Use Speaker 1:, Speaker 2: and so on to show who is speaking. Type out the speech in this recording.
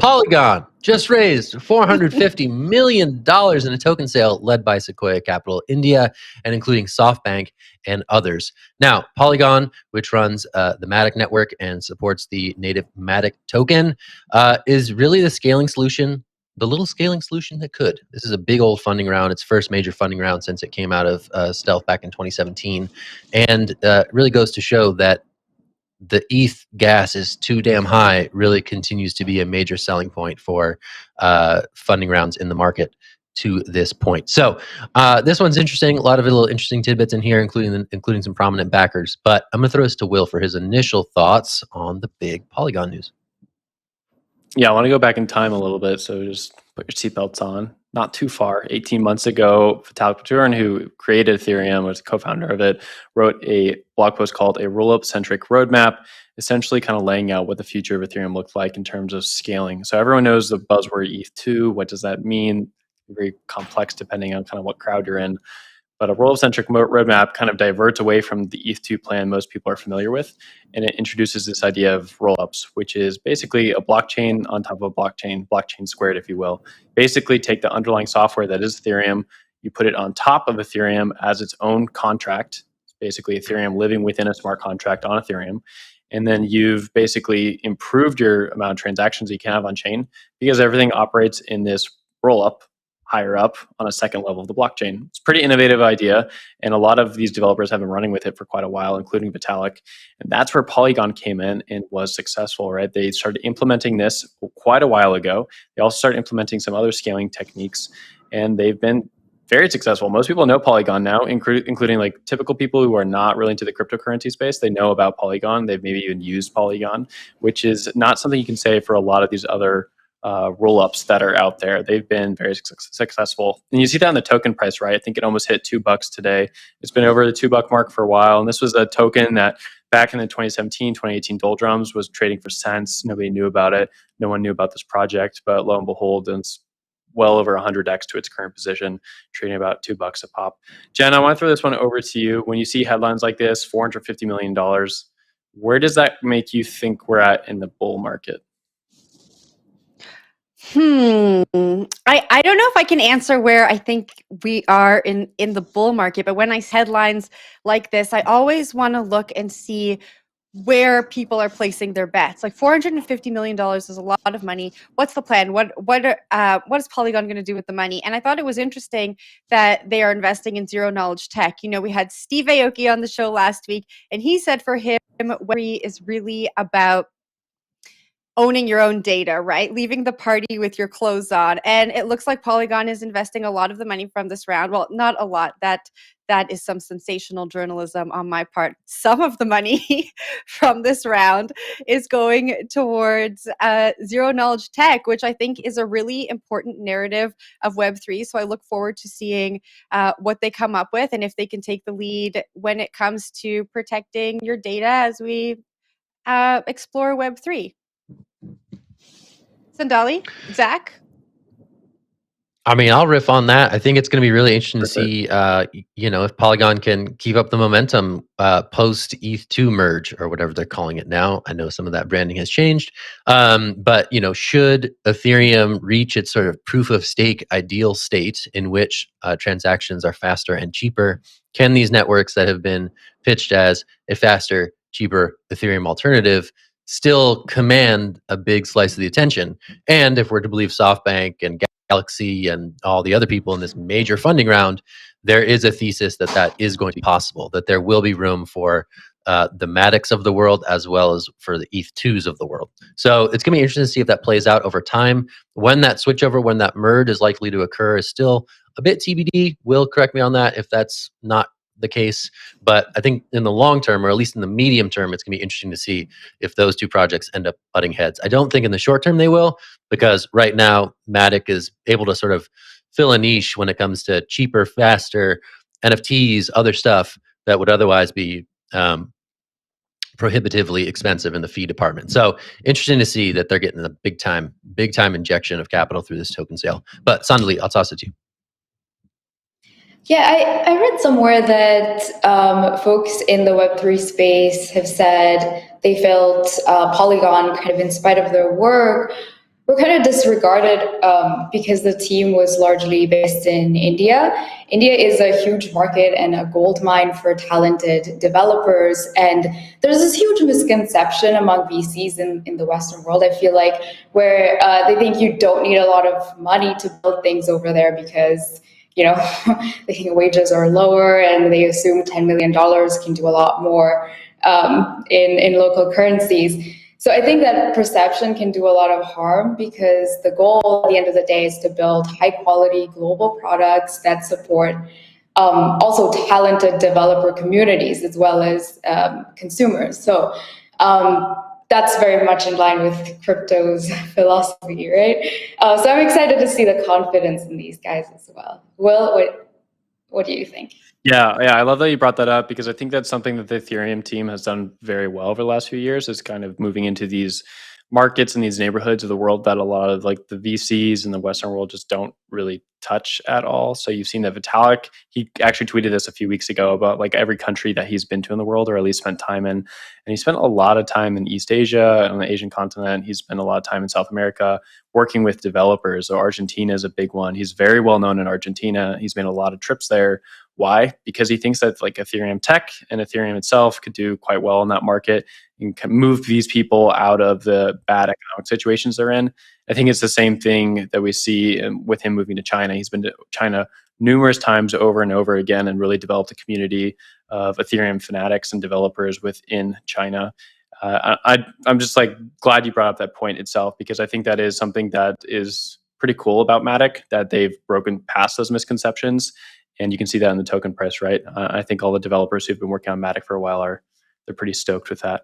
Speaker 1: Polygon just raised $450 million in a token sale led by Sequoia Capital India and including SoftBank and others. Now, Polygon, which runs the MATIC network and supports the native MATIC token, is really the scaling solution, the little scaling solution that could. This is a big old funding round. Its first major funding round since it came out of stealth back in 2017. And really goes to show that the ETH gas is too damn high really continues to be a major selling point for funding rounds in the market to this point. So this one's interesting. A lot of little interesting tidbits in here, including some prominent backers. But I'm going to throw this to Will for his initial thoughts on the big Polygon news.
Speaker 2: Yeah, I want to go back in time a little bit. So just put your seatbelts on. Not too far. 18 months ago, Vitalik Buterin, who created Ethereum, was co-founder of it, wrote a blog post called A Rollup-Centric Roadmap, essentially kind of laying out what the future of Ethereum looked like in terms of scaling. So everyone knows the buzzword ETH2. What does that mean? Very complex depending on kind of what crowd you're in. But a rollup-centric roadmap kind of diverts away from the ETH2 plan most people are familiar with, and it introduces this idea of rollups, which is basically a blockchain on top of a blockchain squared, if you will. Basically, take the underlying software that is Ethereum, you put it on top of Ethereum as its own contract, basically Ethereum living within a smart contract on Ethereum, and then you've basically improved your amount of transactions you can have on chain because everything operates in this rollup higher up on a second level of the blockchain. It's a pretty innovative idea, and a lot of these developers have been running with it for quite a while, including Vitalik. And that's where Polygon came in and was successful, right? They started implementing this quite a while ago. They also started implementing some other scaling techniques, and they've been very successful. Most people know Polygon now, including like typical people who are not really into the cryptocurrency space. They know about Polygon. They've maybe even used Polygon, which is not something you can say for a lot of these other roll-ups that are out there. They've been very successful. And you see that in the token price, right? I think it almost hit $2 today. It's been over the $2 mark for a while. And this was a token that back in the 2017, 2018 doldrums was trading for cents. Nobody knew about it. No one knew about this project, but lo and behold, it's well over 100x to its current position, trading about $2 a pop. Jen, I want to throw this one over to you. When you see headlines like this, $450 million, where does that make you think we're at in the bull market?
Speaker 3: I don't know if I can answer where I think we are in the bull market, but when I see headlines like this, I always want to look and see where people are placing their bets. Like $450 million is a lot of money. What's the plan? What is Polygon going to do with the money? And I thought it was interesting that they are investing in zero knowledge tech. You know, we had Steve Aoki on the show last week, and he said for him, Web3 is really about owning your own data, right? Leaving the party with your clothes on. And it looks like Polygon is investing a lot of the money from this round. Well, not a lot. That is some sensational journalism on my part. Some of the money from this round is going towards zero knowledge tech, which I think is a really important narrative of Web3. So I look forward to seeing what they come up with and if they can take the lead when it comes to protecting your data as we explore Web3. Sandali, Zach?
Speaker 1: I mean, I'll riff on that. I think it's going to be really interesting to see, if Polygon can keep up the momentum post ETH2 merge or whatever they're calling it now. I know some of that branding has changed, but should Ethereum reach its sort of proof of stake ideal state in which transactions are faster and cheaper, can these networks that have been pitched as a faster, cheaper Ethereum alternative still command a big slice of the attention? And if we're to believe SoftBank and Galaxy and all the other people in this major funding round, there is a thesis that that is going to be possible, that there will be room for the MATICs of the world as well as for the ETH2s of the world. So it's going to be interesting to see if that plays out over time. When that switchover, when that merge is likely to occur is still a bit TBD. Will correct me on that if that's not the case, but I think in the long term, or at least in the medium term, it's going to be interesting to see if those two projects end up butting heads. I don't think in the short term they will, because right now MATIC is able to sort of fill a niche when it comes to cheaper, faster NFTs, other stuff that would otherwise be prohibitively expensive in the fee department. So interesting to see that they're getting a big time injection of capital through this token sale. But Sandali, I'll toss it to you.
Speaker 4: Yeah, I read somewhere that folks in the Web3 space have said they felt Polygon, kind of in spite of their work, were kind of disregarded because the team was largely based in India. India is a huge market and a gold mine for talented developers. And there's this huge misconception among VCs in the Western world, I feel like, where they think you don't need a lot of money to build things over there because, you know, they think wages are lower and they assume $10 million can do a lot more in local currencies. So I think that perception can do a lot of harm because the goal at the end of the day is to build high quality global products that support also talented developer communities as well as consumers. So that's very much in line with crypto's philosophy, right? So I'm excited to see the confidence in these guys as well. Will, what do you think?
Speaker 2: Yeah, I love that you brought that up because I think that's something that the Ethereum team has done very well over the last few years, is kind of moving into these markets and these neighborhoods of the world that a lot of like the VCs in the Western world just don't really touch at all. So you've seen that Vitalik, he actually tweeted this a few weeks ago about like every country that he's been to in the world, or at least spent time in. And he spent a lot of time in East Asia, on the Asian continent. He's spent a lot of time in South America working with developers. So Argentina is a big one. He's very well known in Argentina. He's made a lot of trips there. Why? Because he thinks that like Ethereum tech and Ethereum itself could do quite well in that market and can move these people out of the bad economic situations they're in. I think it's the same thing that we see with him moving to China. He's been to China numerous times over and over again and really developed a community of Ethereum fanatics and developers within China. I'm just like glad you brought up that point itself, because I think that is something that is pretty cool about MATIC, that they've broken past those misconceptions. And you can see that in the token price, right? I think all the developers who've been working on MATIC for a while they're pretty stoked with that.